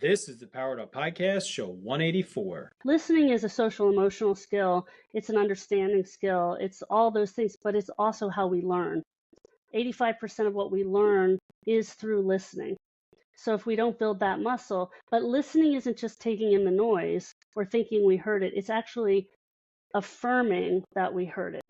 This is the Powered Up Podcast, show 184. Listening is a social emotional skill. It's an understanding skill. It's all those things, but it's also how we learn. 85% of what we learn is through listening. So if we don't build that muscle, but listening isn't just taking in the noise or thinking we heard it. It's actually affirming that we heard it.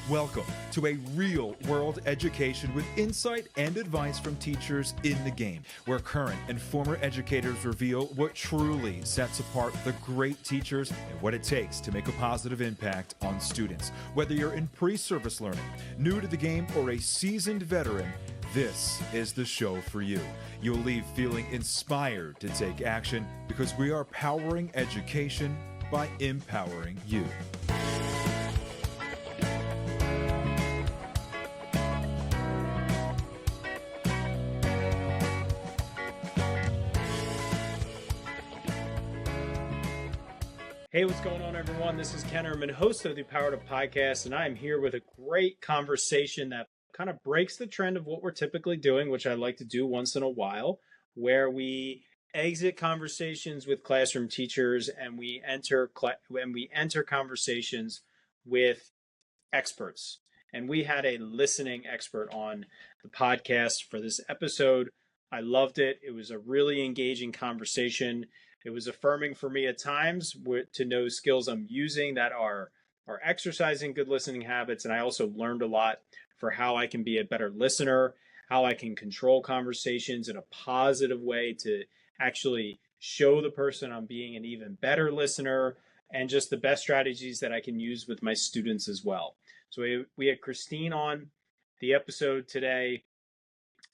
Welcome to a real-world education with insight and advice from teachers in the game, where current and former educators reveal what truly sets apart the great teachers and what it takes to make a positive impact on students. Whether you're in pre-service learning, new to the game, or a seasoned veteran, this is the show for you. You'll leave feeling inspired to take action because we are powering education by empowering you. Hey, what's going on, everyone? This is Ken Ehrmann, host of the Powered Up Podcast, and I am here with a great conversation that kind of breaks the trend of what we're typically doing, which I like to do once in a while, where we exit conversations with classroom teachers and we enter conversations with experts. And we had a listening expert on the podcast for this episode. I loved it. It was a really engaging conversation. It was affirming for me at times to know skills I'm using that are exercising good listening habits. And I also learned a lot for how I can be a better listener, how I can control conversations in a positive way to actually show the person I'm being an even better listener, and just the best strategies that I can use with my students as well. So we had Christine on the episode today.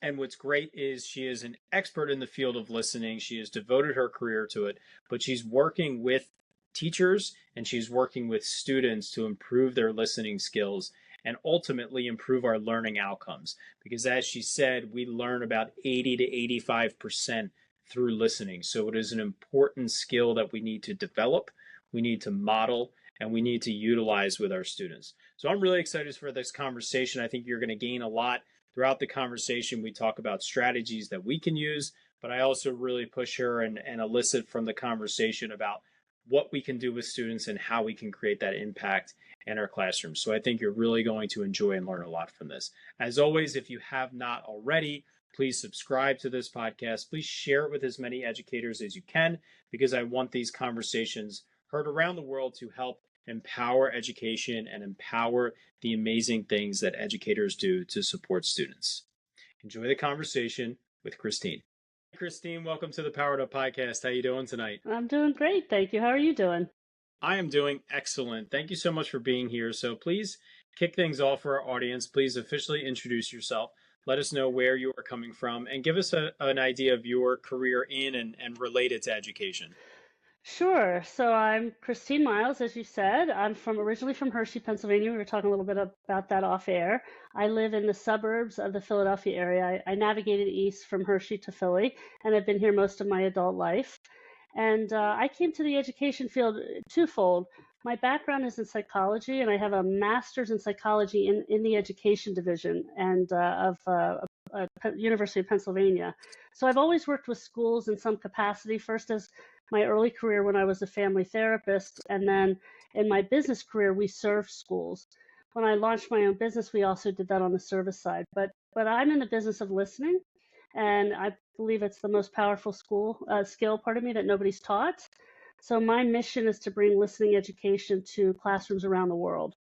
And what's great is she is an expert in the field of listening. She has devoted her career to it, but she's working with teachers and she's working with students to improve their listening skills and ultimately improve our learning outcomes. Because as she said, we learn about 80 to 85% through listening. So it is an important skill that we need to develop, we need to model, and we need to utilize with our students. So I'm really excited for this conversation. I think you're going to gain a lot. Throughout the conversation, we talk about strategies that we can use, but I also really push her and elicit from the conversation about what we can do with students and how we can create that impact in our classrooms. So I think you're really going to enjoy and learn a lot from this. As always, if you have not already, please subscribe to this podcast. Please share it with as many educators as you can, because I want these conversations heard around the world to help empower education and empower the amazing things that educators do to support students. Enjoy the conversation with Christine. Christine, welcome to the Powered Up Podcast. How are you doing tonight? I'm doing great, thank you. How are you doing? I am doing excellent. Thank you so much for being here. So please kick things off for our audience. Please officially introduce yourself. Let us know where you are coming from and give us an idea of your career in and related to education. Sure. So I'm Christine Miles, as you said. I'm originally from Hershey, Pennsylvania. We were talking a little bit about that off air. I live in the suburbs of the Philadelphia area. I navigated east from Hershey to Philly, and I've been here most of my adult life. And I came to the education field twofold. My background is in psychology, and I have a master's in psychology in the education division of University of Pennsylvania. So I've always worked with schools in some capacity, first as my early career when I was a family therapist, and then in my business career, we served schools. When I launched my own business, we also did that on the service side. But I'm in the business of listening, and I believe it's the most powerful skill, that nobody's taught. So my mission is to bring listening education to classrooms around the world.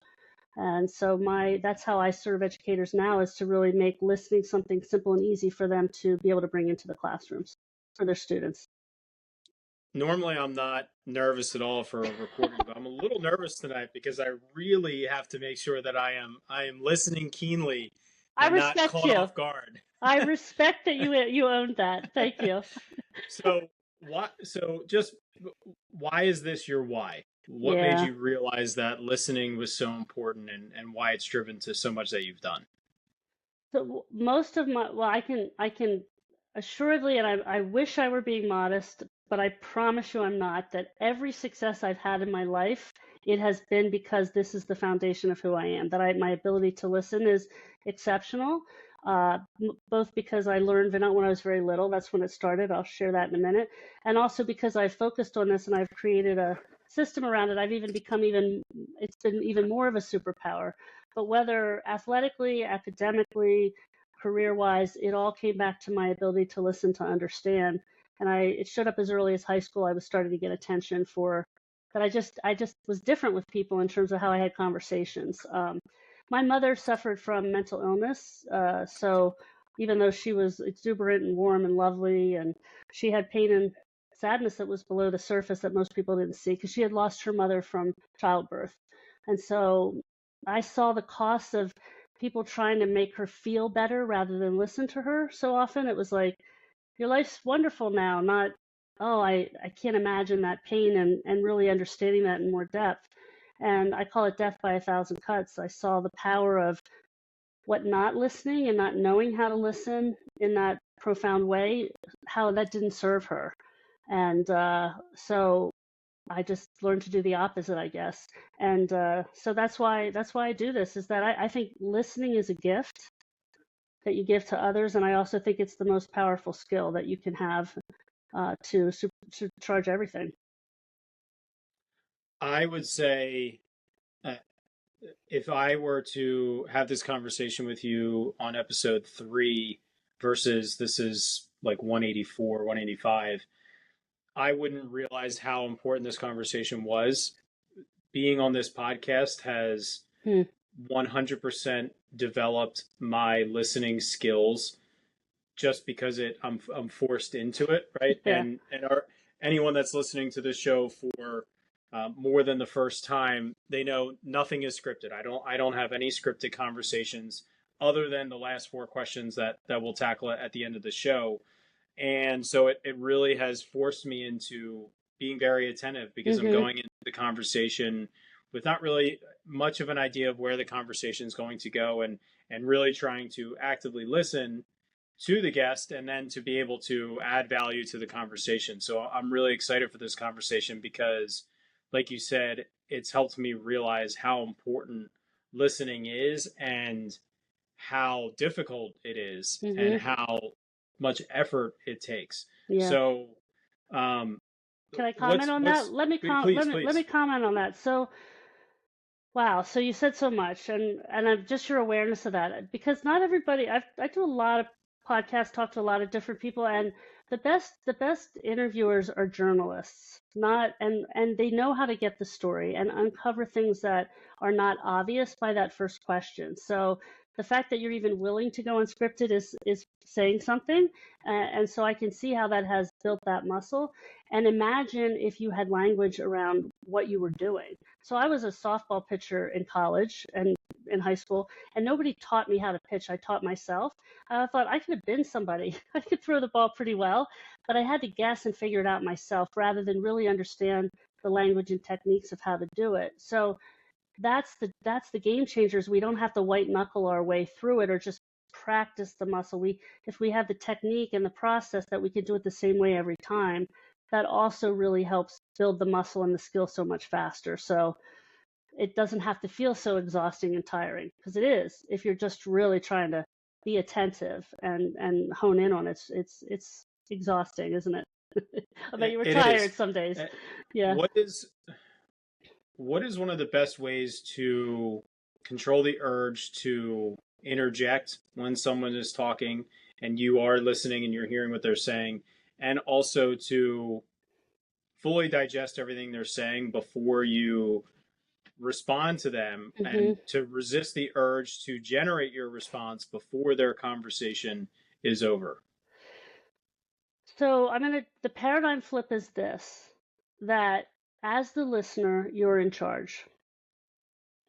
And so that's how I serve educators now, is to really make listening something simple and easy for them to be able to bring into the classrooms for their students. Normally, I'm not nervous at all for a recording, but I'm a little nervous tonight because I really have to make sure that I am listening keenly and not caught off guard. I respect that you owned that. Thank you. So why is this your why? What made you realize that listening was so important, and why it's driven to so much that you've done? So most of I can assuredly, and I wish I were being modest, but I promise you I'm not, that every success I've had in my life, it has been because this is the foundation of who I am, that my ability to listen is exceptional, both because I learned Vinant when I was very little. That's when it started. I'll share that in a minute. And also because I've focused on this and I've created a system around it. I've even become it's been even more of a superpower. But whether athletically, academically, career-wise, it all came back to my ability to listen, to understand. And it showed up as early as high school. I was starting to get attention for that. I just was different with people in terms of how I had conversations. My mother suffered from mental illness, so even though she was exuberant and warm and lovely, and she had pain and sadness that was below the surface that most people didn't see, because she had lost her mother from childbirth. And so I saw the cost of people trying to make her feel better rather than listen to her. So often it was like, your life's wonderful now, not, oh, I can't imagine that pain, and really understanding that in more depth. And I call it death by a thousand cuts. I saw the power of what not listening and not knowing how to listen in that profound way, how that didn't serve her. And so I just learned to do the opposite, I guess. And so that's why I do this, is that I think listening is a gift that you give to others. And I also think it's the most powerful skill that you can have to charge everything. I would say, uh, if I were to have this conversation with you on episode 3 versus this is like 184, 185, I wouldn't realize how important this conversation was. Being on this podcast has 100% developed my listening skills just because I'm forced into it, right? Yeah. And anyone that's listening to this show for more than the first time, they know nothing is scripted. I don't have any scripted conversations other than the last 4 questions that we'll tackle at the end of the show. And so it really has forced me into being very attentive, because I'm going into the conversation with not really much of an idea of where the conversation is going to go, and really trying to actively listen to the guest and then to be able to add value to the conversation. So I'm really excited for this conversation because, like you said, it's helped me realize how important listening is and how difficult it is and how much effort it takes. Yeah. So, can I comment on that? Let me comment on that. So, wow. So you said so much, and I'm just your awareness of that, because not everybody. I do a lot of podcasts, talk to a lot of different people, and the best interviewers are journalists, not and they know how to get the story and uncover things that are not obvious by that first question. So the fact that you're even willing to go unscripted is saying something, and so I can see how that has built that muscle. And imagine if you had language around what you were doing. So I was a softball pitcher in college and in high school, and nobody taught me how to pitch. I taught myself. I thought I could have been somebody. I could throw the ball pretty well, but I had to guess and figure it out myself rather than really understand the language and techniques of how to do it. So that's the game changers. We don't have to white knuckle our way through it or just practice the muscle. If we have the technique and the process that we can do it the same way every time, that also really helps build the muscle and the skill so much faster. So it doesn't have to feel so exhausting and tiring, because it is if you're just really trying to be attentive and hone in on it. It's exhausting, isn't it? I bet you were tired some days. Yeah. What is one of the best ways to control the urge to interject when someone is talking and you are listening and you're hearing what they're saying, and also to fully digest everything they're saying before you respond to them, and to resist the urge to generate your response before their conversation is over? So the paradigm flip is this, that as the listener, you're in charge.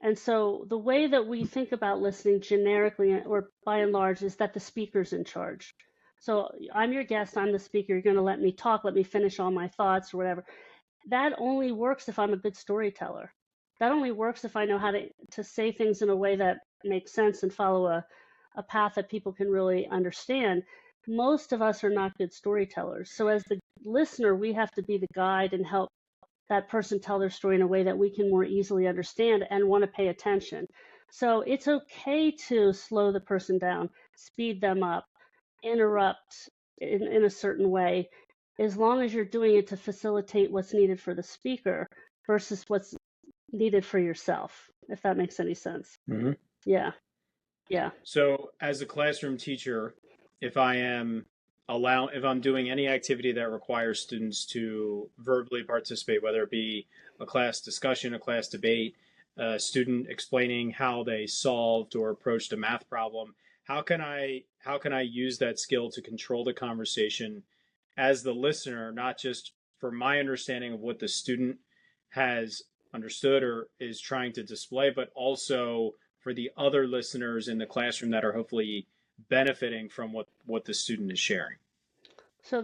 And so the way that we think about listening generically, or by and large, is that the speaker's in charge. So I'm your guest, I'm the speaker, you're going to let me talk, let me finish all my thoughts or whatever. That only works if I'm a good storyteller. That only works if I know how to say things in a way that makes sense and follow a path that people can really understand. Most of us are not good storytellers. So as listener, we have to be the guide and help that person tell their story in a way that we can more easily understand and want to pay attention. So it's okay to slow the person down, speed them up, interrupt in a certain way, as long as you're doing it to facilitate what's needed for the speaker versus what's needed for yourself, if that makes any sense. Mm-hmm. Yeah. Yeah. So as a classroom teacher, if I'm doing any activity that requires students to verbally participate, whether it be a class discussion, a class debate, a student explaining how they solved or approached a math problem, how can I use that skill to control the conversation as the listener, not just for my understanding of what the student has understood or is trying to display, but also for the other listeners in the classroom that are hopefully benefiting from what the student is sharing? So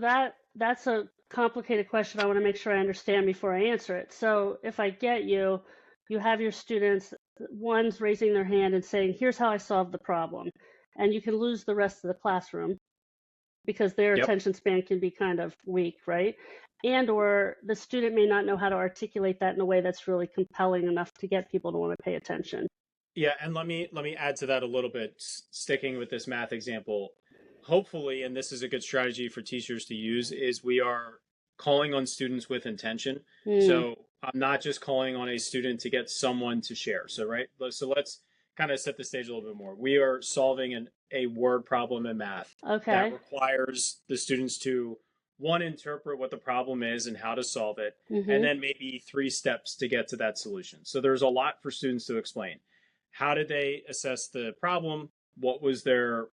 that's a complicated question. I want to make sure I understand before I answer it. So if I get you, you have your students, one's raising their hand and saying, here's how I solved the problem. And you can lose the rest of the classroom because their attention span can be kind of weak, right? And or the student may not know how to articulate that in a way that's really compelling enough to get people to want to pay attention. Yeah, and let me add to that a little bit, sticking with this math example. Hopefully, and this is a good strategy for teachers to use, is we are calling on students with intention. So I'm not just calling on a student to get someone to share. So let's kind of set the stage a little bit more. We are solving a word problem in math that requires the students to, one, interpret what the problem is and how to solve it, and then maybe 3 steps to get to that solution. So there's a lot for students to explain. How did they assess the problem? What was their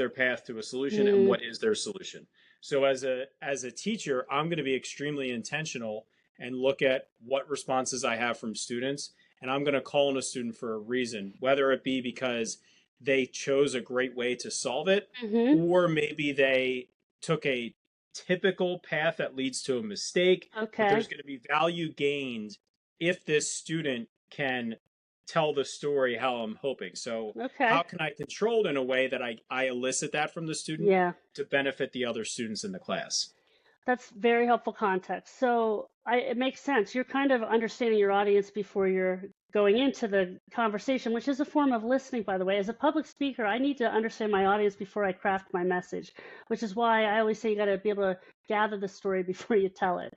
path to a solution, and what is their solution? So as a teacher, I'm going to be extremely intentional and look at what responses I have from students, and I'm going to call on a student for a reason, whether it be because they chose a great way to solve it, or maybe they took a typical path that leads to a mistake. But there's going to be value gained if this student can tell the story how I'm hoping. So how can I control it in a way that I elicit that from the student to benefit the other students in the class? That's very helpful context. So it makes sense. You're kind of understanding your audience before you're going into the conversation, which is a form of listening, by the way. As a public speaker, I need to understand my audience before I craft my message, which is why I always say you got to be able to gather the story before you tell it.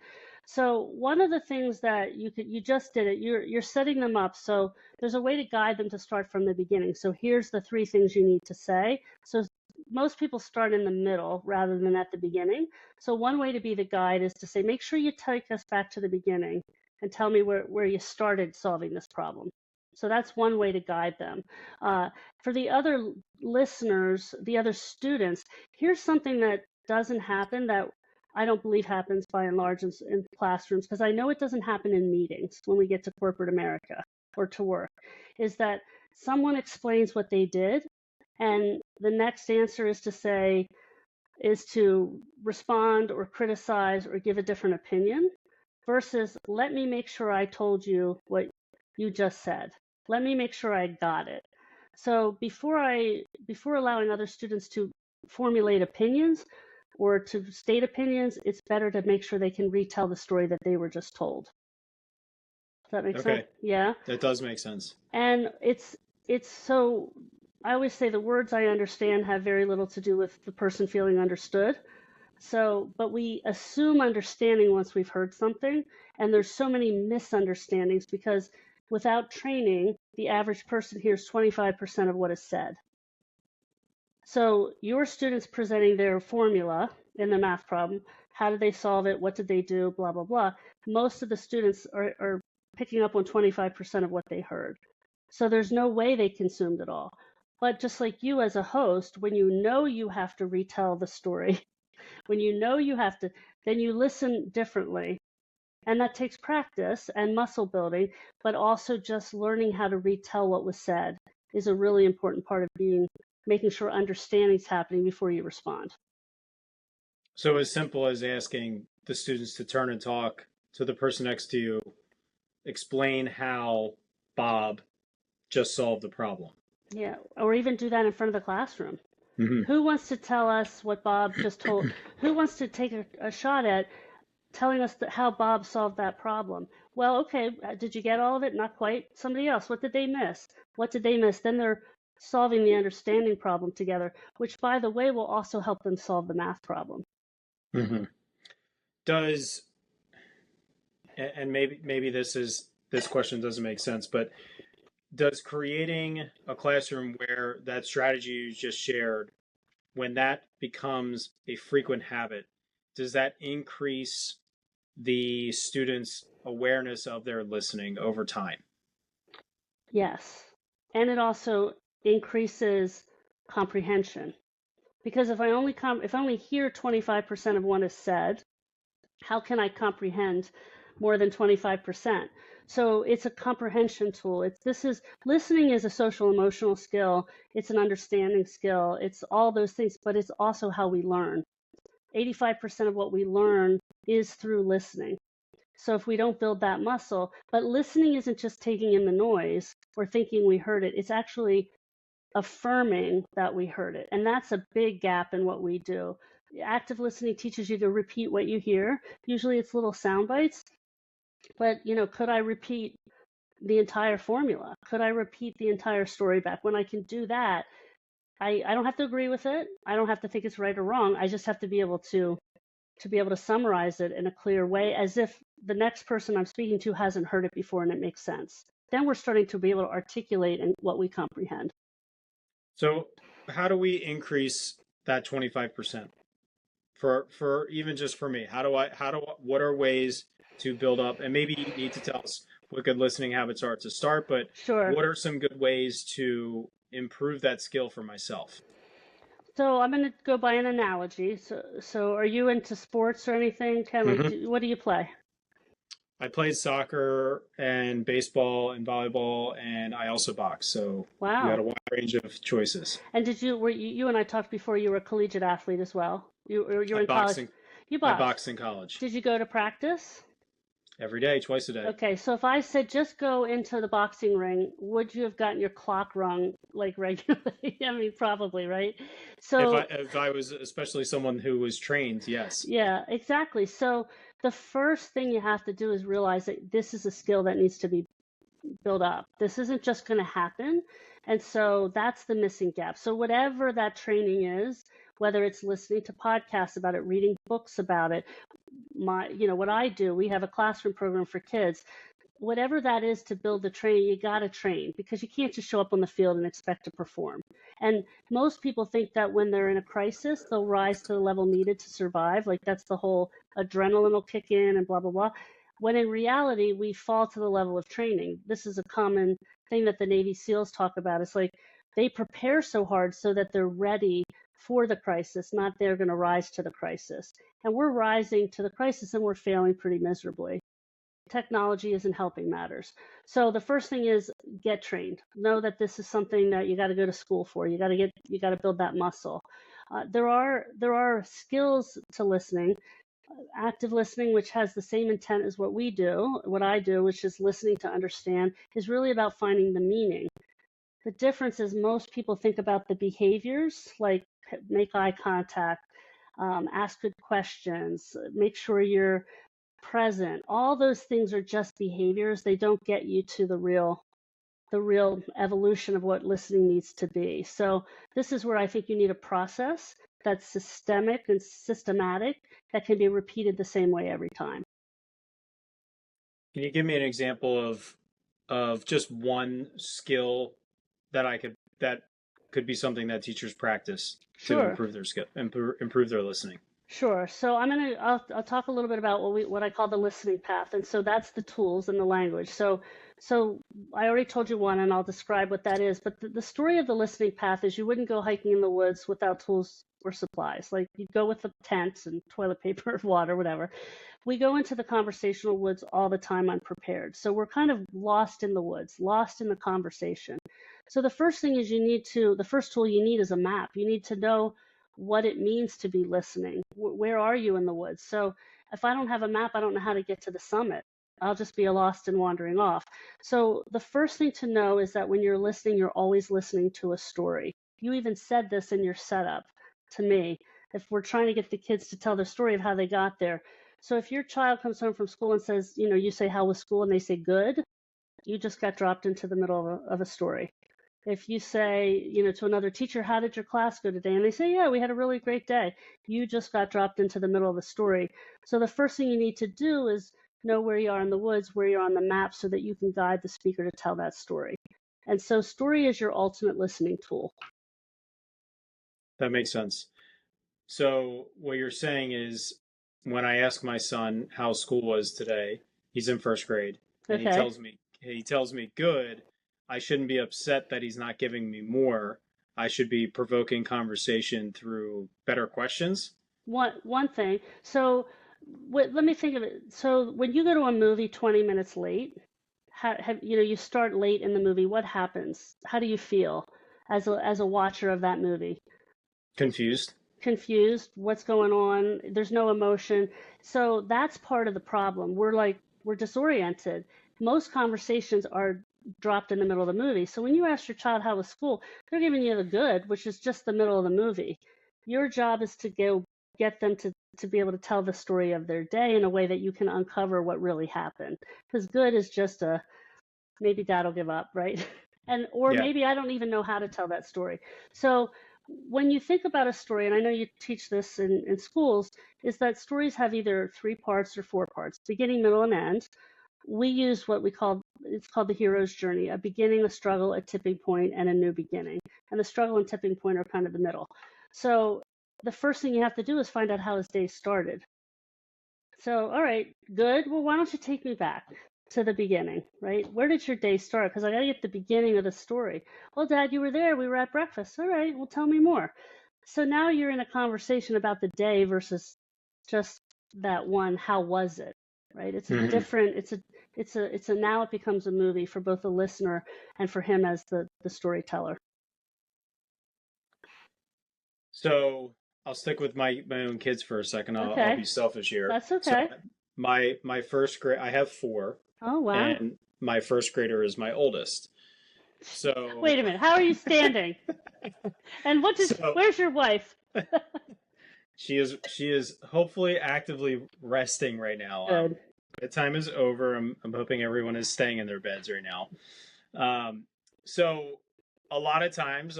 So one of the things that you just did it, you're setting them up. So there's a way to guide them to start from the beginning. So here's the 3 things you need to say. So most people start in the middle rather than at the beginning. So one way to be the guide is to say, make sure you take us back to the beginning and tell me where you started solving this problem. So that's one way to guide them. For the other listeners, the other students, here's something that doesn't happen that I don't believe happens by and large in classrooms, because I know it doesn't happen in meetings when we get to corporate America or to work, is that someone explains what they did, and the next answer is to respond or criticize or give a different opinion, versus let me make sure I told you what you just said. Let me make sure I got it. So before allowing other students to formulate opinions or to state opinions, it's better to make sure they can retell the story that they were just told. Does that make sense? Yeah. That does make sense. And it's so, I always say the words I understand have very little to do with the person feeling understood. So, but we assume understanding once we've heard something, and there's so many misunderstandings because without training, the average person hears 25% of what is said. So your students presenting their formula in the math problem, how did they solve it? What did they do? Blah, blah, blah. Most of the students are picking up on 25% of what they heard. So there's no way they consumed it all. But just like you as a host, when you know you have to retell the story, when you know you have to, then you listen differently. And that takes practice and muscle building, but also just learning how to retell what was said is a really important part of making sure understanding's happening before you respond. So as simple as asking the students to turn and talk to the person next to you, explain how Bob just solved the problem. Yeah, or even do that in front of the classroom. Mm-hmm. Who wants to tell us what Bob just told? Who wants to take a shot at telling us how Bob solved that problem? Well, okay, did you get all of it? Not quite. Somebody else, what did they miss? What did they miss? Then they're solving the understanding problem together, which, by the way, will also help them solve the math problem. Mm-hmm. Does, and maybe this question doesn't make sense, but does creating a classroom where that strategy you just shared, when that becomes a frequent habit, does that increase the students' awareness of their listening over time? Yes. And it also increases comprehension. Because if I only hear 25% of what is said, how can I comprehend more than 25%? So it's a comprehension tool. Listening is a social emotional skill. It's an understanding skill. It's all those things, but it's also how we learn. 85% of what we learn is through listening. So if we don't build that muscle, but listening isn't just taking in the noise or thinking we heard it, it's actually affirming that we heard it. And that's a big gap in what we do. Active listening teaches you to repeat what you hear. Usually it's little sound bites, but could I repeat the entire formula? Could I repeat the entire story back? When I can do that, I don't have to agree with it. I don't have to think it's right or wrong. I just have to be able to summarize it in a clear way, as if the next person I'm speaking to hasn't heard it before and it makes sense. Then we're starting to be able to articulate what we comprehend. So how do we increase that 25%? For even just for me, what are ways to build up? And maybe you need to tell us what good listening habits are to start, but Sure. what are some good ways to improve that skill for myself? So I'm going to go by an analogy. So are you into sports or anything? Kind of Mm-hmm. what do you play? I played soccer and baseball and volleyball, and I also box. So you got Wow. a wide range of choices. And were you and I talked before, you were a collegiate athlete as well? You were I in college. boxing. You I boxed. boxed in college Did you go to practice? every day, twice a day. Okay, so if I said just go into the boxing ring, would you have gotten your clock rung like regularly? I mean, probably, right? So If I was especially someone who was trained, yes. yeah, exactly. So the first thing you have to do is realize that this is a skill that needs to be built up. This isn't just going to happen. And so that's the missing gap. So whatever that training is, whether it's listening to podcasts about it, reading books about it, what I do, we have a classroom program for kids. Whatever that is to build the training, you got to train, because you can't just show up on the field and expect to perform. And most people think that when they're in a crisis, they'll rise to the level needed to survive. Like that's the whole adrenaline will kick in and blah, blah, blah. When in reality, we fall to the level of training. This is a common thing that the Navy SEALs talk about. It's like they prepare so hard so that they're ready for the crisis, not they're going to rise to the crisis. And we're rising to the crisis and we're failing pretty miserably. Technology isn't helping matters. So the first thing is get trained. Know that this is something that you got to go to school for. You got to build that muscle. There are skills to listening. Active listening, which has the same intent as what I do, which is listening to understand, is really about finding the meaning. The difference is most people think about the behaviors, like make eye contact, ask good questions, make sure you're present. All those things are just behaviors. They don't get you to the real evolution of what listening needs to be. So this is where I think you need a process that's systemic and systematic that can be repeated the same way every time. Can you give me an example of just one skill that could be something that teachers practice to Sure. improve their skill, improve their listening? Sure. So I'll talk a little bit about what I call the listening path, and so that's the tools and the language. So I already told you one, and I'll describe what that is. But the story of the listening path is you wouldn't go hiking in the woods without tools or supplies. Like you'd go with a tent and toilet paper, water, whatever. We go into the conversational woods all the time unprepared. So we're kind of lost in the woods, lost in the conversation. So the first thing is the first tool you need is a map. You need to know what it means to be listening. Where are you in the woods? So if I don't have a map, I don't know how to get to the summit. I'll just be lost and wandering off. So the first thing to know is that when you're listening, you're always listening to a story. You even said this in your setup to me. If we're trying to get the kids to tell their story of how they got there. So if your child comes home from school and says, you say, how was school? And they say, good, you just got dropped into the middle of a story. If you say, to another teacher, how did your class go today? And they say, yeah, we had a really great day. You just got dropped into the middle of the story. So the first thing you need to do is know where you are in the woods, where you're on the map, so that you can guide the speaker to tell that story. And so story is your ultimate listening tool. That makes sense. So what you're saying is, when I ask my son how school was today, he's in first grade, and Okay. he tells me good, I shouldn't be upset that he's not giving me more. I should be provoking conversation through better questions. One thing. So let me think of it. So when you go to a movie 20 minutes late, you start late in the movie, what happens? How do you feel as a watcher of that movie? Confused. What's going on? There's no emotion. So that's part of the problem. We're disoriented. Most conversations are dropped in the middle of the movie. So when you ask your child how was school, they're giving you the good, which is just the middle of the movie. Your job is to get them to be able to tell the story of their day in a way that you can uncover what really happened. Because good is just maybe dad will give up, right? Or Yeah. maybe I don't even know how to tell that story. So when you think about a story, and I know you teach this in schools, is that stories have either 3 parts or 4 parts, beginning, middle, and end. We use what it's called the hero's journey, a beginning, a struggle, a tipping point, and a new beginning. And the struggle and tipping point are kind of the middle. So the first thing you have to do is find out how his day started. So, all right, good. Well, why don't you take me back to the beginning, right? Where did your day start? Because I got to get the beginning of the story. Well, Dad, you were there. We were at breakfast. All right, well, tell me more. So now you're in a conversation about the day versus just that one. How was it? Right? It's a different. It's a now it becomes a movie for both the listener and for him as the storyteller. So I'll stick with my own kids for a second. I'll be selfish here. That's okay. So my first grade, I have 4. Oh, wow. And my first grader is my oldest. So wait a minute, how are you standing? And where's your wife? She is hopefully actively resting right now. Good. Bedtime is over. I'm hoping everyone is staying in their beds right now. So a lot of times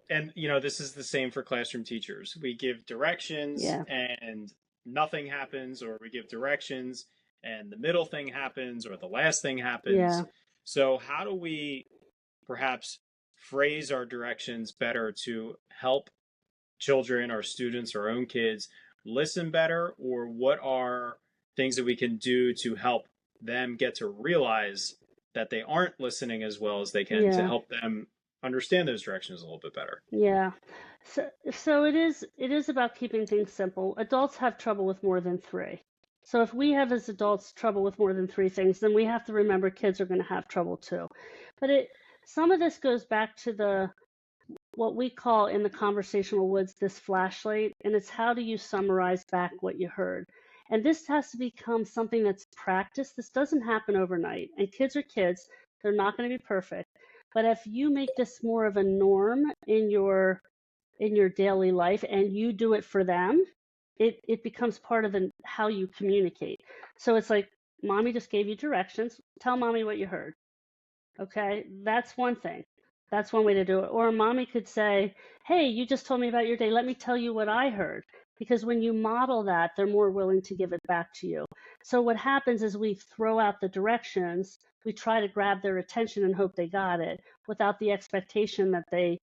this is the same for classroom teachers. We give directions and nothing happens, or we give directions and the middle thing happens, or the last thing happens. Yeah. So how do we perhaps phrase our directions better to help children, our students, our own kids listen better? Or what are things that we can do to help them get to realize that they aren't listening as well as they can, to help them understand those directions a little bit better? Yeah. So it is about keeping things simple. Adults have trouble with more than 3. So if we have as adults trouble with more than 3 things, then we have to remember kids are going to have trouble too. But some of this goes back to what we call in the conversational woods this flashlight, and it's how do you summarize back what you heard. And this has to become something that's practiced. This doesn't happen overnight. And kids are kids. They're not going to be perfect. But if you make this more of a norm in your daily life and you do it for them, it becomes part of how you communicate. So it's like, mommy just gave you directions. Tell mommy what you heard. Okay, that's one thing. That's one way to do it. Or mommy could say, hey, you just told me about your day. Let me tell you what I heard. Because when you model that, they're more willing to give it back to you. So what happens is we throw out the directions. We try to grab their attention and hope they got it without the expectation that they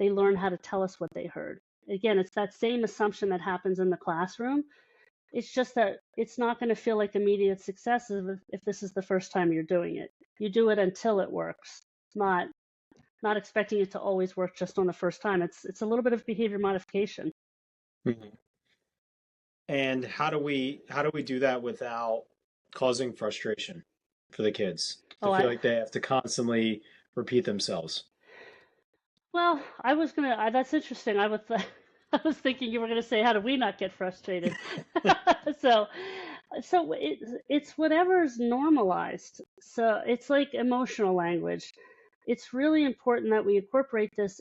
learn how to tell us what they heard. Again, it's that same assumption that happens in the classroom. It's just that it's not going to feel like immediate success if this is the first time you're doing it. You do it until it works, not expecting it to always work just on the first time. It's a little bit of behavior modification. Mm-hmm. And how do we do that without causing frustration for the kids? To feel like they have to constantly repeat themselves. Well, that's interesting. I was thinking you were going to say, how do we not get frustrated? So it's whatever's normalized. So it's like emotional language. It's really important that we incorporate this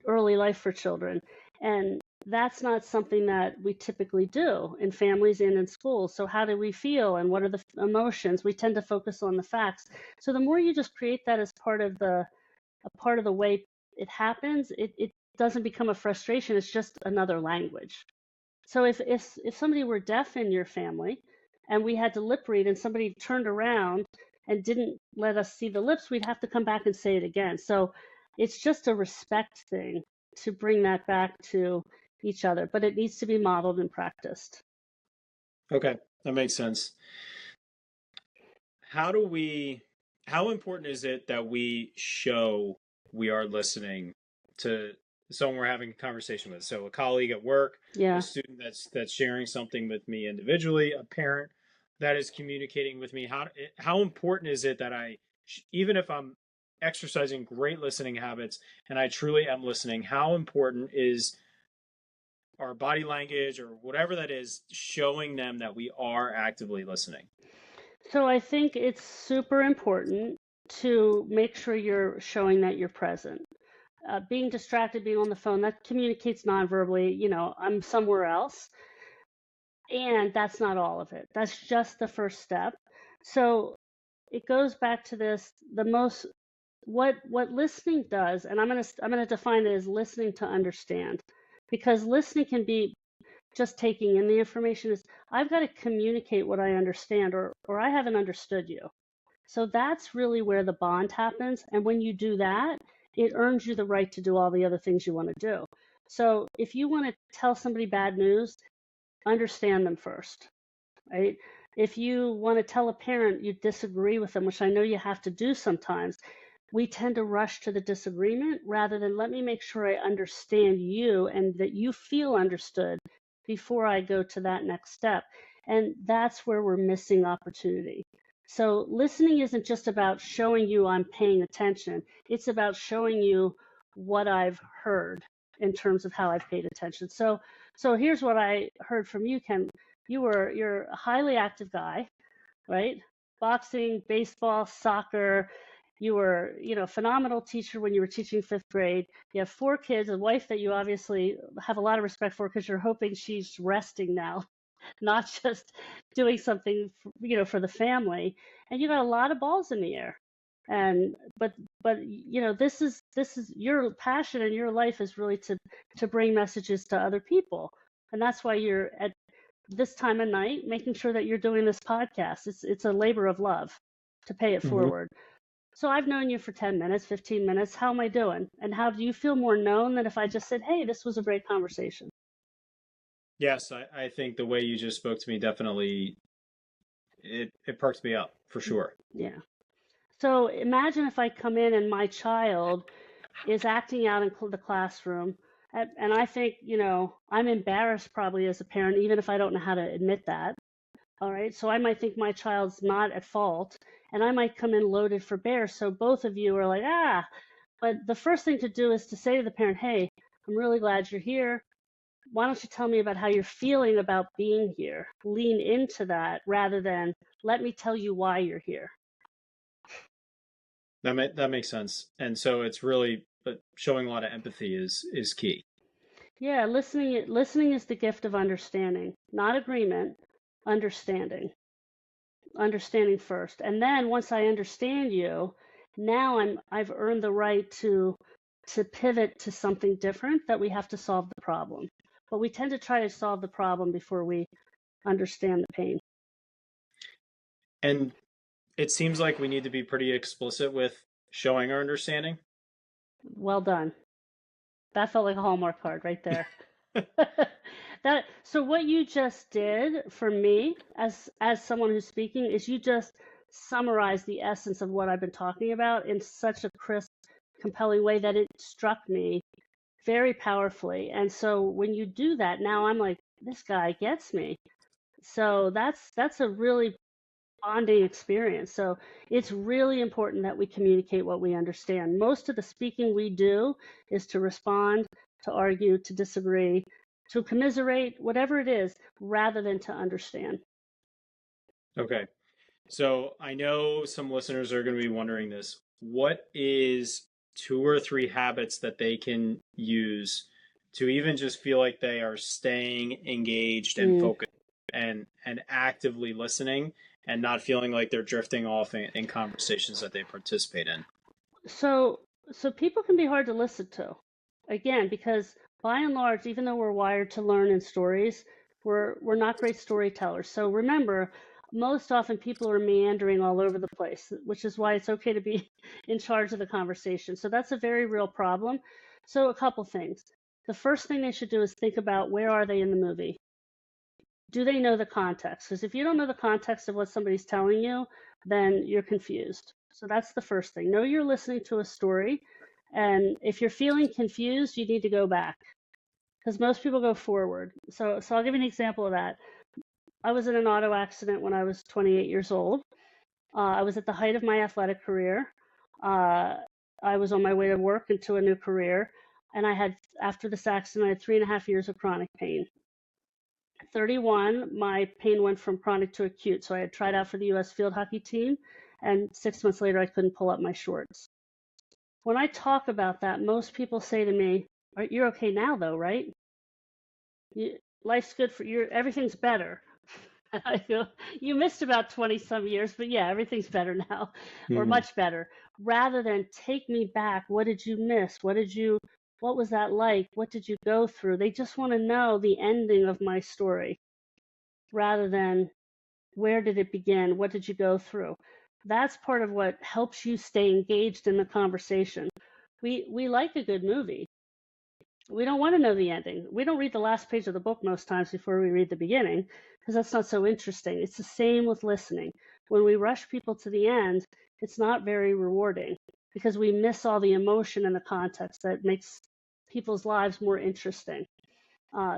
early life for children. And that's not something that we typically do in families and in schools. So how do we feel and what are the emotions? We tend to focus on the facts. So the more you just create that as part of the way it happens, it doesn't become a frustration. It's just another language. So if somebody were deaf in your family and we had to lip read and somebody turned around and didn't let us see the lips, we'd have to come back and say it again. So it's just a respect thing to bring that back to each other, but it needs to be modeled and practiced. Okay, that makes sense. How important is it that we show we are listening to someone we're having a conversation with? So a colleague at work, Yeah. a student that's sharing something with me individually, a parent that is communicating with me. How important is it that even if I'm exercising great listening habits and I truly am listening, how important is our body language or whatever that is, showing them that we are actively listening? So I think it's super important to make sure you're showing that you're present. Being distracted, being on the phone, that communicates nonverbally, I'm somewhere else. And that's not all of it. That's just the first step. So it goes back to this, what listening does, and I'm gonna define it as listening to understand, because listening can be just taking in the information. Is I've got to communicate what I understand, or I haven't understood you. So that's really where the bond happens. And when you do that, it earns you the right to do all the other things you want to do. So if you want to tell somebody bad news, understand them first, right? If you want to tell a parent you disagree with them, which I know you have to do sometimes, we tend to rush to the disagreement rather than let me make sure I understand you and that you feel understood before I go to that next step. And that's where we're missing opportunity. So listening isn't just about showing you I'm paying attention. It's about showing you what I've heard in terms of how I've paid attention. So here's what I heard from you, Ken. You're a highly active guy, right? Boxing, baseball, soccer. You were, a phenomenal teacher when you were teaching fifth grade. You have 4 kids, a wife that you obviously have a lot of respect for because you're hoping she's resting now, not just doing something, for the family. And you got a lot of balls in the air. And but this is your passion and your life is really to bring messages to other people. And that's why you're at this time of night making sure that you're doing this podcast. It's a labor of love to pay it forward. So I've known you for 10 minutes, 15 minutes. How am I doing? And how do you feel more known than if I just said, hey, this was a great conversation? Yes, I think the way you just spoke to me definitely it perked me up for sure. Yeah. So imagine if I come in and my child is acting out in the classroom, and I think, I'm embarrassed probably as a parent, even if I don't know how to admit that. All right. So I might think my child's not at fault, and I might come in loaded for bear. So both of you are like, but the first thing to do is to say to the parent, hey, I'm really glad you're here. Why don't you tell me about how you're feeling about being here? Lean into that rather than let me tell you why you're here. That makes sense. And so it's really showing a lot of empathy is key. Yeah, listening is the gift of understanding, not agreement, understanding. Understanding first. And then once I understand you, now I've earned the right to pivot to something different, that we have to solve the problem. But we tend to try to solve the problem before we understand the pain. And it seems like we need to be pretty explicit with showing our understanding. Well done. That felt like a Hallmark card right there. So what you just did for me as someone who's speaking is you just summarized the essence of what I've been talking about in such a crisp, compelling way that it struck me very powerfully. And so when you do that, now I'm like, this guy gets me. So that's a really bonding experience. So it's really important that we communicate what we understand. Most of the speaking we do is to respond, to argue, to disagree, to commiserate, whatever it is, rather than to understand. Okay. So I know some listeners are going to be wondering this. What is 2 or 3 habits that they can use to even just feel like they are staying engaged and focused and actively listening and not feeling like they're drifting off in conversations that they participate in. So people can be hard to listen to, again, because by and large, even though we're wired to learn in stories, we're not great storytellers. So remember, most often people are meandering all over the place, which is why it's okay to be in charge of the conversation. So that's a very real problem. So a couple things. The first thing they should do is think about, where are they in the movie? Do they know the context? Because if you don't know the context of what somebody's telling you, then you're confused. So that's the first thing. Know you're listening to a story. And if you're feeling confused, you need to go back, because most people go forward. So I'll give you an example of that. I was in an auto accident when I was 28 years old. I was at the height of my athletic career. I was on my way to work into a new career. And after this accident, I had 3.5 years of chronic pain. 31, my pain went from chronic to acute. So I had tried out for the U.S. field hockey team, and 6 months later, I couldn't pull up my shorts. When I talk about that, most people say to me, "You're okay now, though, right? Life's good for you. Everything's better." And I go, "You missed about 20 some years, but yeah, everything's better now, or much better." Rather than, "Take me back. What did you miss? What was that like? What did you go through?" They just want to know the ending of my story, rather than, where did it begin? What did you go through? That's part of what helps you stay engaged in the conversation. We like a good movie. We don't want to know the ending. We don't read the last page of the book most times before we read the beginning, because that's not so interesting. It's the same with listening. When we rush people to the end, it's not very rewarding, because we miss all the emotion and the context that makes people's lives more interesting.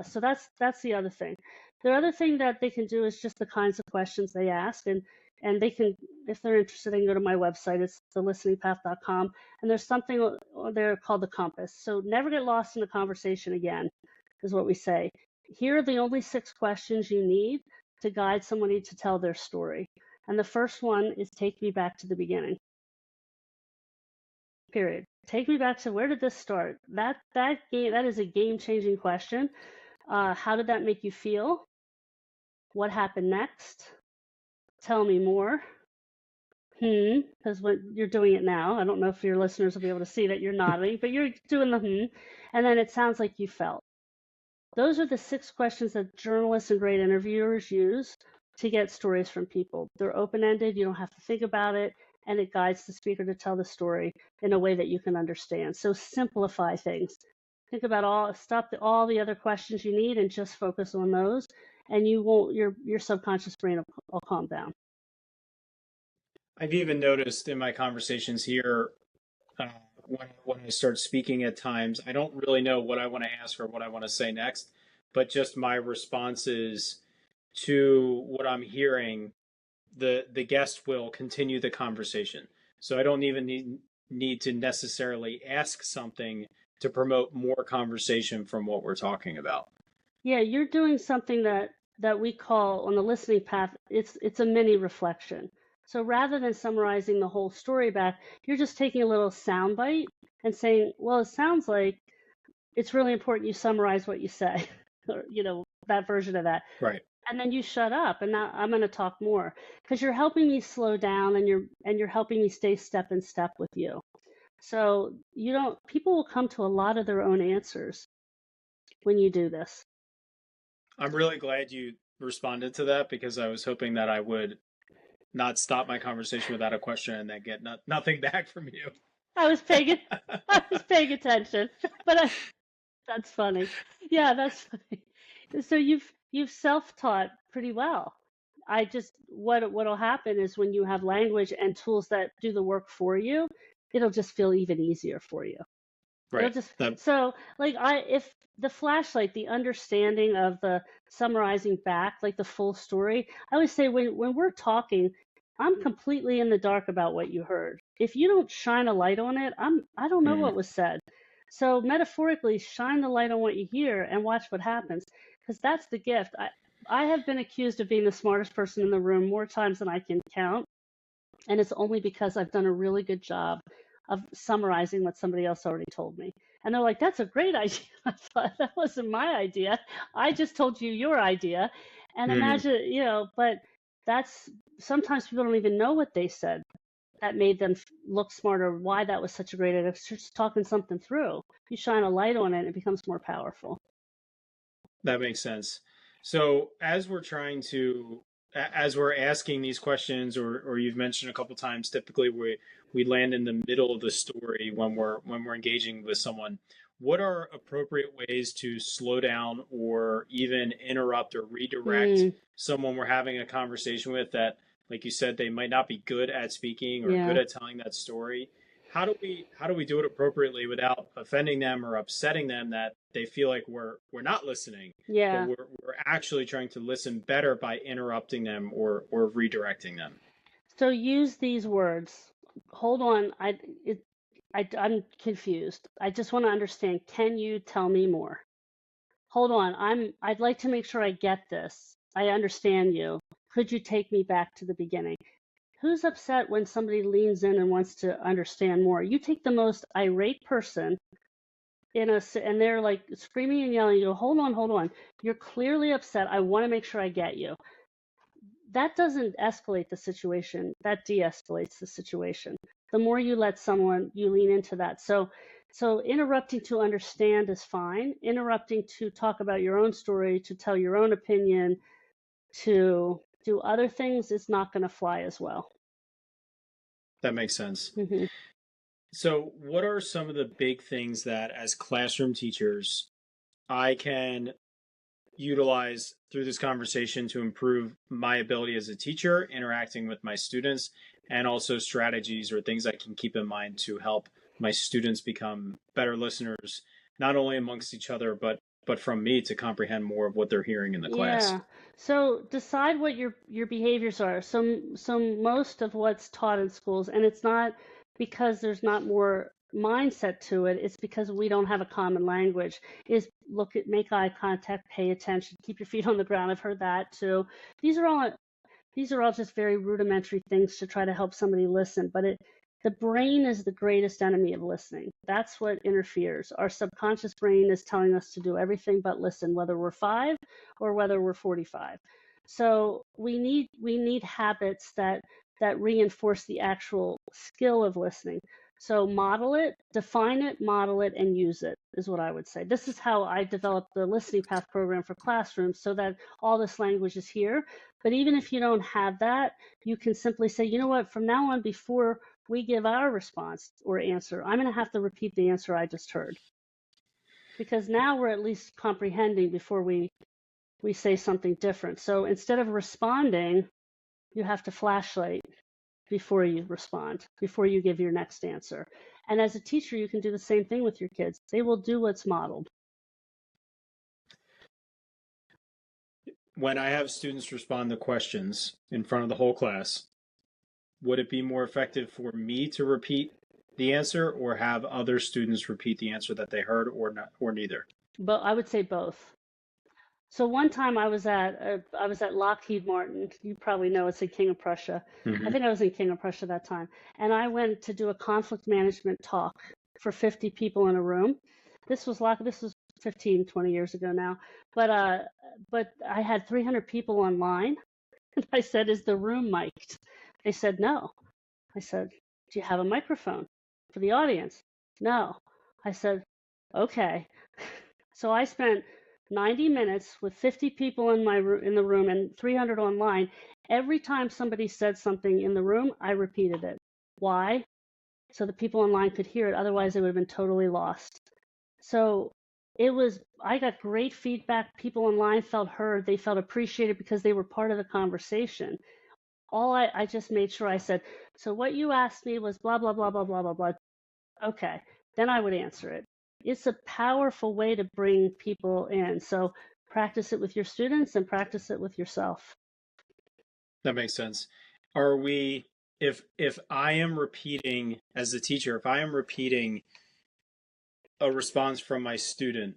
So that's the other thing. The other thing that they can do is just the kinds of questions they ask, and they can, if they're interested, they can go to my website. It's thelisteningpath.com, and there's something there called the compass. So never get lost in the conversation again, is what we say. Here are the only 6 questions you need to guide somebody to tell their story. And the first one is, take me back to the beginning. Period. Take me back to, where did this start? That is a game-changing question. How did that make you feel? What happened next? Tell me more. Because you're doing it now. I don't know if your listeners will be able to see that you're nodding, but you're doing the and then it sounds like you felt. Those are the 6 questions that journalists and great interviewers use to get stories from people. They're open-ended. You don't have to think about it, and it guides the speaker to tell the story in a way that you can understand. So simplify things. Think about all the other questions you need and just focus on those, and your subconscious brain will calm down. I've even noticed in my conversations here, when I start speaking at times, I don't really know what I want to ask or what I want to say next, but just my responses to what I'm hearing, the guest will continue the conversation. So I don't even need to necessarily ask something to promote more conversation from what we're talking about. Yeah, you're doing something that we call, on the listening path, it's a mini reflection. So rather than summarizing the whole story back, you're just taking a little sound bite and saying, well, it sounds like it's really important you summarize what you say, or, that version of that. Right. And then you shut up, and now I'm going to talk more, because you're helping me slow down, and you're helping me stay step in step with you. So people will come to a lot of their own answers when you do this. I'm really glad you responded to that, because I was hoping that I would not stop my conversation without a question and then get nothing back from you. I was paying attention, but that's funny. Yeah, that's funny. So you've self-taught pretty well. What'll happen is, when you have language and tools that do the work for you, it'll just feel even easier for you. Right. If the flashlight, the understanding of the summarizing back, like the full story, I always say, when we're talking, I'm completely in the dark about what you heard. If you don't shine a light on it, I don't know what was said. So metaphorically, shine the light on what you hear and watch what happens, because that's the gift. I have been accused of being the smartest person in the room more times than I can count, and it's only because I've done a really good job of summarizing what somebody else already told me. And they're like, that's a great idea. I thought, that wasn't my idea. I just told you your idea. And imagine, but that's, sometimes people don't even know what they said that made them look smarter, why that was such a great idea. It's just talking something through. You shine a light on it, it becomes more powerful. That makes sense. So as we're asking these questions, or you've mentioned a couple times, typically we land in the middle of the story when we're engaging with someone. What are appropriate ways to slow down or even interrupt or redirect someone we're having a conversation with that, like you said, they might not be good at speaking or good at telling that story? How do we do it appropriately without offending them or upsetting them, that they feel like we're not listening, but we're actually trying to listen better by interrupting them or redirecting them? So use these words. Hold on, I'm confused. I just want to understand. Can you tell me more? Hold on, I'd like to make sure I get this. I understand you. Could you take me back to the beginning? Who's upset when somebody leans in and wants to understand more? You take the most irate person and they're like screaming and yelling. You go, hold on. You're clearly upset. I want to make sure I get you. That doesn't escalate the situation. That de-escalates the situation. The more you let someone, you lean into that. So interrupting to understand is fine. Interrupting to talk about your own story, to tell your own opinion, to do other things is not going to fly as well. That makes sense. Mm-hmm. So what are some of the big things that as classroom teachers I can utilize through this conversation to improve my ability as a teacher, interacting with my students, and also strategies or things I can keep in mind to help my students become better listeners, not only amongst each other, but from me to comprehend more of what they're hearing in the class? Yeah. So decide what your behaviors are. So most of what's taught in schools, and it's not because there's not more mindset to it, it's because we don't have a common language, is make eye contact, pay attention, keep your feet on the ground. I've heard that too. These are all just very rudimentary things to try to help somebody listen, but the brain is the greatest enemy of listening. That's what interferes. Our subconscious brain is telling us to do everything but listen, whether we're 5 or whether we're 45. So we need habits that reinforce the actual skill of listening. So model it, define it, model it, and use it is what I would say. This is how I developed the Listening Path program for classrooms, so that all this language is here. But even if you don't have that, you can simply say, you know what, from now on, before we give our response or answer, I'm going to have to repeat the answer I just heard. Because now we're at least comprehending before we say something different. So instead of responding, you have to flashlight before you respond, before you give your next answer. And as a teacher, you can do the same thing with your kids. They will do what's modeled. When I have students respond to questions in front of the whole class, would it be more effective for me to repeat the answer or have other students repeat the answer that they heard, or not, or neither? But I would say both. So one time I was at Lockheed Martin. You probably know it's in King of Prussia. Mm-hmm. I think I was in King of Prussia that time. And I went to do a conflict management talk for 50 people in a room. This was 15, 20 years ago now. But I had 300 people online. And I said, is the room mic'd? They said, no. I said, do you have a microphone for the audience? No. I said, okay. So I spent 90 minutes with 50 people in the room and 300 online. Every time somebody said something in the room, I repeated it. Why? So the people online could hear it. Otherwise, they would have been totally lost. So I got great feedback. People online felt heard. They felt appreciated because they were part of the conversation. I just made sure I said, so what you asked me was blah, blah, blah, blah, blah, blah, blah. Okay, then I would answer it. It's a powerful way to bring people in. So practice it with your students and practice it with yourself. That makes sense. Are we, if I am repeating as a teacher, if I am repeating a response from my student,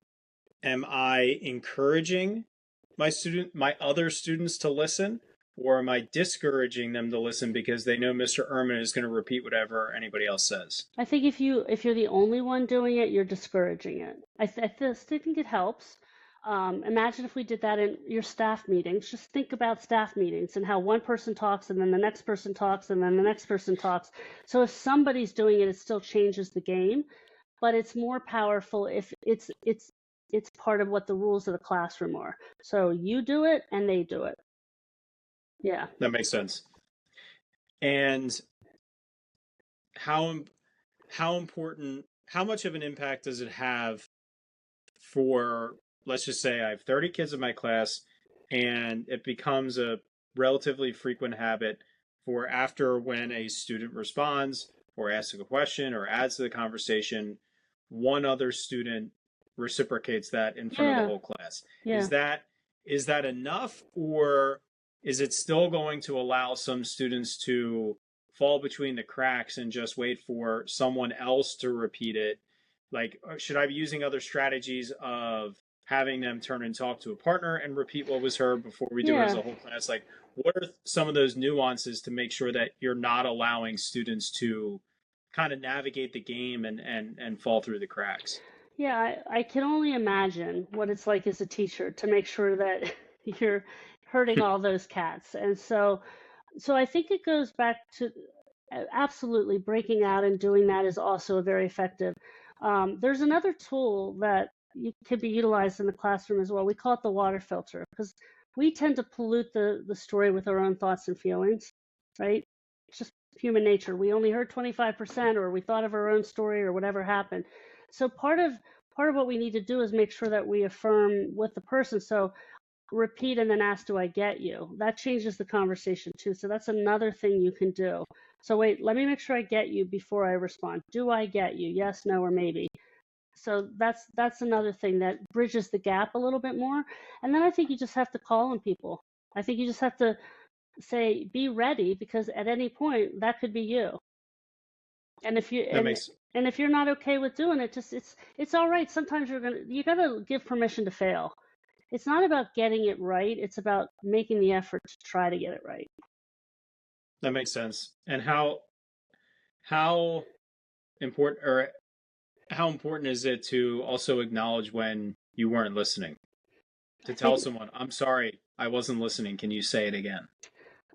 am I encouraging my other students to listen, or am I discouraging them to listen because they know Mr. Ehrmann is going to repeat whatever anybody else says? I think if you're the only one doing it, you're discouraging it. I still think it helps. Imagine if we did that in your staff meetings. Just think about staff meetings and how one person talks and then the next person talks and then the next person talks. So if somebody's doing it, it still changes the game, but it's more powerful if it's part of what the rules of the classroom are. So you do it and they do it. Yeah. That makes sense. And how important, how much of an impact does it have for, let's just say I have 30 kids in my class and it becomes a relatively frequent habit for after when a student responds or asks a question or adds to the conversation, one other student reciprocates that in front of the Yeah. whole class. Yeah. Is that enough, or is it still going to allow some students to fall between the cracks and just wait for someone else to repeat it? Like, should I be using other strategies of having them turn and talk to a partner and repeat what was heard before we do it as Yeah. a whole class? Like, what are some of those nuances to make sure that you're not allowing students to kind of navigate the game and fall through the cracks? Yeah, I can only imagine what it's like as a teacher to make sure that you're hurting all those cats. And so I think it goes back to absolutely breaking out and doing that is also very effective. There's another tool that can be utilized in the classroom as well. We call it the water filter because we tend to pollute the story with our own thoughts and feelings, right? It's just human nature. We only heard 25% or we thought of our own story or whatever happened. So part of what we need to do is make sure that we affirm with the person. So repeat and then ask, do I get you? That changes the conversation too. So that's another thing you can do. So wait, let me make sure I get you before I respond. Do I get you? Yes, no, or maybe. So that's another thing that bridges the gap a little bit more. And then I think you just have to call on people. I think you just have to say, be ready, because at any point that could be you. And if you That and makes and if you're not okay with doing it, just it's all right. Sometimes you gotta give permission to fail. It's not about getting it right. It's about making the effort to try to get it right. that makes sense. And how important, or how important is it to also acknowledge when you weren't listening? To I tell think someone, I'm sorry, I wasn't listening. Can you say it again?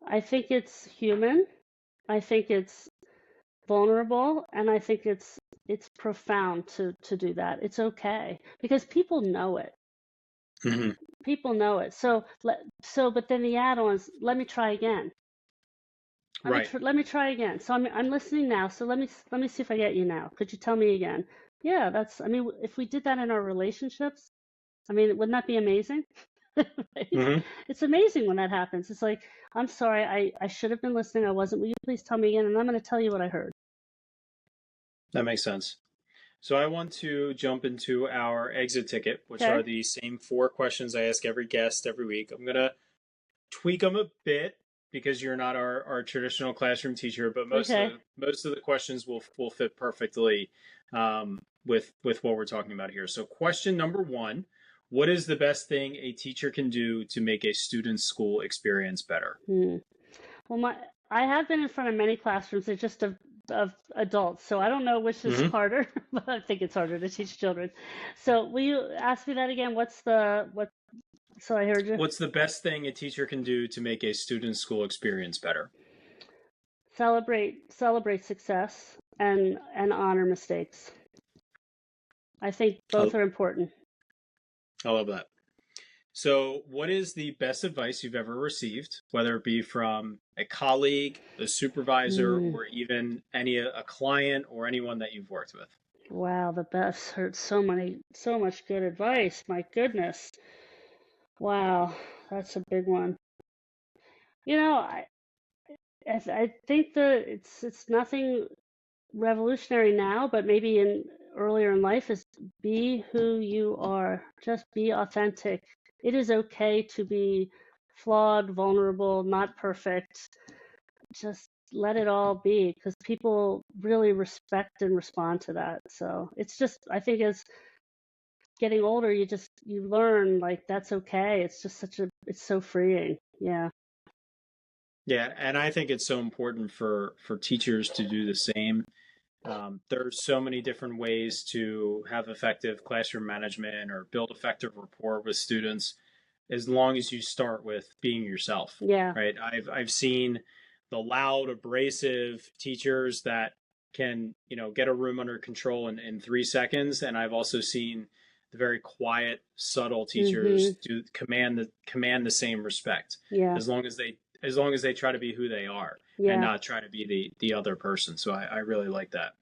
I think it's human. I think it's vulnerable, and I think it's profound to do that. It's okay because people know it. Mm-hmm. People know it. But then the add-ons. Let me try again. Right. Let me try again. So I'm listening now. So let me see if I get you now. Could you tell me again? Yeah, that's. I mean, if we did that in our relationships, I mean, wouldn't that be amazing? Right? Mm-hmm. It's amazing when that happens. It's like, I'm sorry, I should have been listening. I wasn't. Will you please tell me again? And I'm going to tell you what I heard. That makes sense. So I want to jump into our exit ticket, which Okay. are the same 4 questions I ask every guest every week. I'm going to tweak them a bit because you're not our traditional classroom teacher, but Okay. most of the questions will fit perfectly with what we're talking about here. So question number 1, what is the best thing a teacher can do to make a student's school experience better? Hmm. Well, I have been in front of many classrooms. They're just of adults, so I don't know which is Mm-hmm. harder, but I think it's harder to teach children. So will you ask me that again? What's the what? So I heard you. What's the best thing a teacher can do to make a student's school experience better? Celebrate success and honor mistakes. I think I, both are important. I love that. So, what is the best advice you've ever received, whether it be from a colleague, a supervisor, Mm, or even a client or anyone that you've worked with? wow, the best heard so much good advice. My goodness. Wow, that's a big one. You know, I think that it's nothing revolutionary now, but maybe in earlier in life is be who you are. Just be authentic. It is okay to be flawed, vulnerable, not perfect. Just let it all be because people really respect and respond to that. So it's just, I think as getting older, you learn like that's okay. It's just it's so freeing. Yeah. Yeah, and I think it's so important for teachers to do the same. There's so many different ways to have effective classroom management or build effective rapport with students, as long as you start with being yourself, Yeah. right? I've seen the loud, abrasive teachers that can, get a room under control in 3 seconds, and I've also seen the very quiet, subtle Mm-hmm. teachers do command the same respect, Yeah. as long as they try to be who they are and Yeah. not try to be the other person. So I really like that.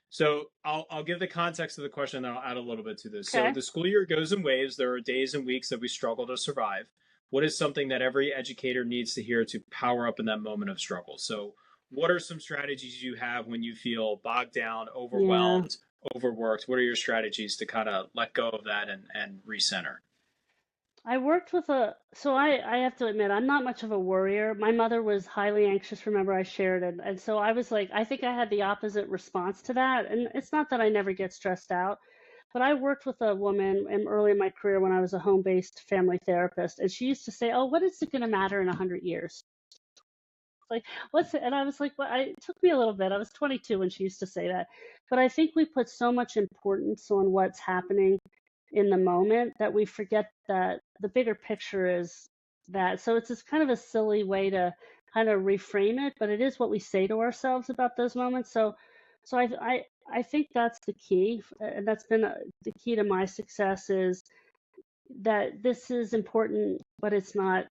So I'll give the context of the question, and then I'll add a little bit to this. So Okay. the school year goes in waves. There are days and weeks that we struggle to survive. What is something that every educator needs to hear to power up in that moment of struggle? So what are some strategies you have when you feel bogged down, Yeah. overwhelmed, overworked? What are your strategies to kind of let go of that and recenter? I worked with I have to admit, I'm not much of a worrier. My mother was highly anxious, remember I shared it. And so I was like, I think I had the opposite response to that. And it's not that I never get stressed out, but I worked with a woman early in my career when I was a home-based family therapist. And she used to say, oh, what is it going to matter in 100 years? Like, what's it? And I was like, well, it took me a little bit. I was 22 when she used to say that. But I think we put so much importance on what's happening in the moment that we forget that the bigger picture is that. So it's just kind of a silly way to kind of reframe it, but it is what we say to ourselves about those moments. So I think that's the key, and that's been the key to my success is that this is important, but it's not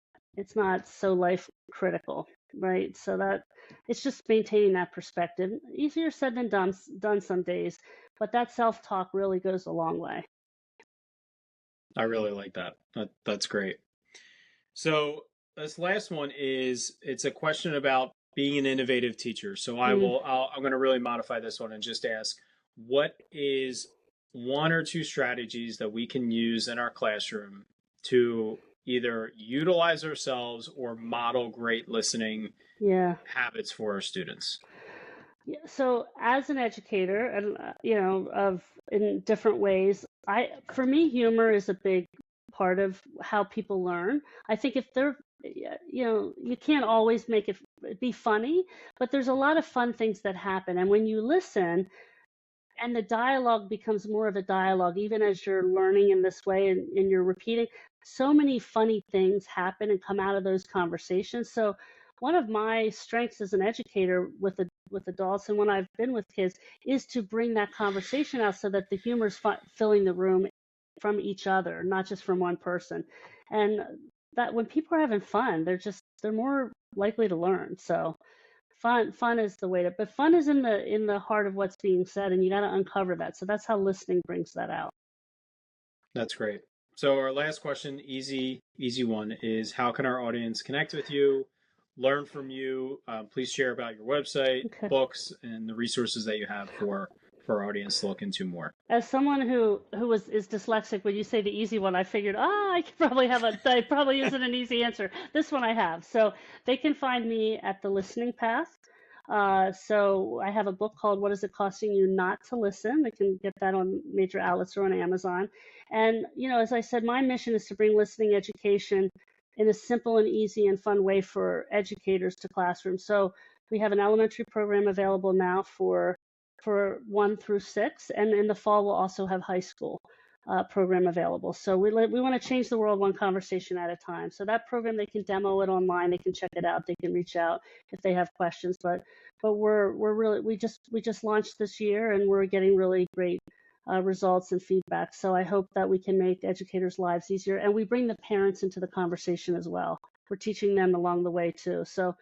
so life critical, right? So that it's just maintaining that perspective. Easier said than done some days, but that self-talk really goes a long way. I really like that. That's great. So this last one it's a question about being an innovative teacher. So Mm, I'm going to really modify this one and just ask, what is one or two strategies that we can use in our classroom to either utilize ourselves or model great listening yeah. habits for our students? Yeah, so as an educator, and of in different ways, for me, humor is a big part of how people learn. I think if they're, you can't always make it be funny, but there's a lot of fun things that happen, and when you listen, and the dialogue becomes more of a dialogue, even as you're learning in this way and you're repeating. So many funny things happen and come out of those conversations. So one of my strengths as an educator with adults and when I've been with kids is to bring that conversation out so that the humor is filling the room from each other, not just from one person. And that when people are having fun, they're more likely to learn. So fun is the way to, but fun is in the heart of what's being said, and you got to uncover that. So that's how listening brings that out. That's great. So our last question, easy one, is how can our audience connect with you, learn from you? Please share about your website, Okay. books, and the resources that you have for our audience to look into more. As someone who is dyslexic, when you say the easy one, I figured, I could probably have that probably isn't an easy answer. This one I have. So they can find me at The Listening Path. So I have a book called What Is It Costing You Not to Listen? They can get that on major outlets or on Amazon. And, as I said, my mission is to bring listening education in a simple and easy and fun way for educators to classrooms. So we have an elementary program available now for 1 through 6, and in the fall we'll also have high school program available. So we want to change the world one conversation at a time. So that program, they can demo it online, they can check it out, they can reach out if they have questions. But we're really we just launched this year, and we're getting really great results and feedback. So I hope that we can make educators' lives easier, and we bring the parents into the conversation as well. We're teaching them along the way too. So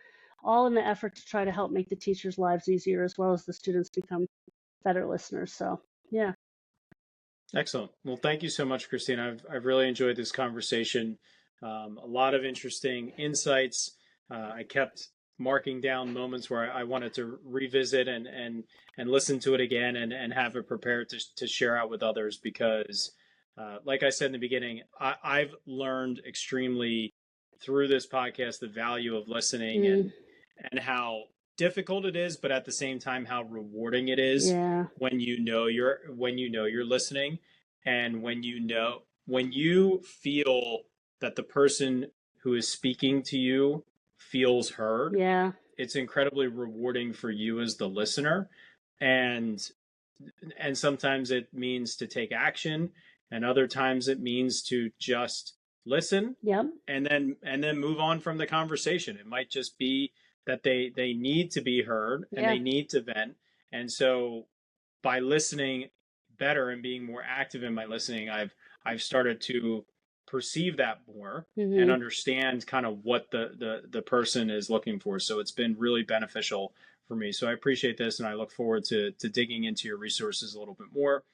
all in the effort to try to help make the teachers' lives easier as well as the students become better listeners. So, yeah. Excellent. Well, thank you so much, Christine. I've really enjoyed this conversation. A lot of interesting insights. I kept marking down moments where I wanted to revisit and listen to it again and have it prepared to share out with others because, like I said in the beginning, I've learned extremely through this podcast the value of listening Mm, and how difficult it is, but at the same time how rewarding it is yeah. when you know you're listening, and when you feel that the person who is speaking to you feels heard, Yeah. it's incredibly rewarding for you as the listener. And sometimes it means to take action, and other times it means to just listen Yep. and then move on from the conversation. It might just be that they need to be heard and Yeah. they need to vent. And so by listening better and being more active in my listening, I've started to perceive that more and Mm-hmm. understand kind of what the person is looking for. So it's been really beneficial for me. So I appreciate this, and I look forward to digging into your resources a little bit more.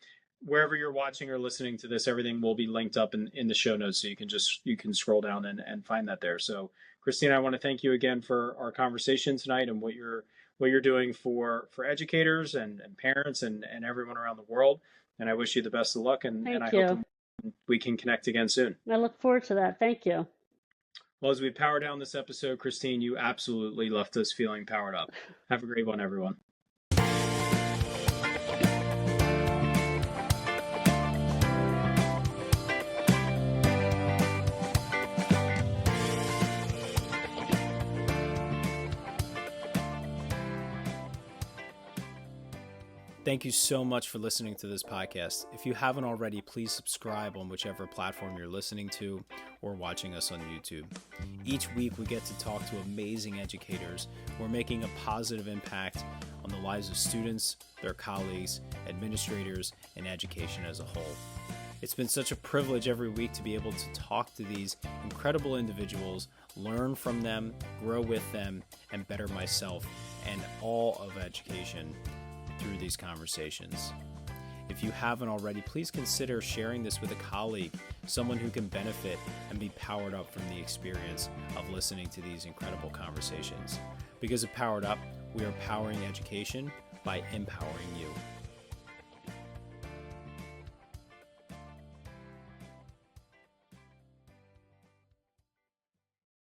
Wherever you're watching or listening to this, everything will be linked up in the show notes, so you can scroll down and find that there. So Christine, I want to thank you again for our conversation tonight and what you're doing for educators and parents and everyone around the world. And I wish you the best of luck, and I Thank hope you. we can connect again soon. I look forward to that. Thank you. Well, as we power down this episode, Christine, you absolutely left us feeling powered up. Have a great one, everyone. Thank you so much for listening to this podcast. If you haven't already, please subscribe on whichever platform you're listening to or watching us on YouTube. Each week, we get to talk to amazing educators who are making a positive impact on the lives of students, their colleagues, administrators, and education as a whole. It's been such a privilege every week to be able to talk to these incredible individuals, learn from them, grow with them, and better myself and all of education through these conversations. If you haven't already, please consider sharing this with a colleague, someone who can benefit and be powered up from the experience of listening to these incredible conversations. Because of Powered Up, we are powering education by empowering you.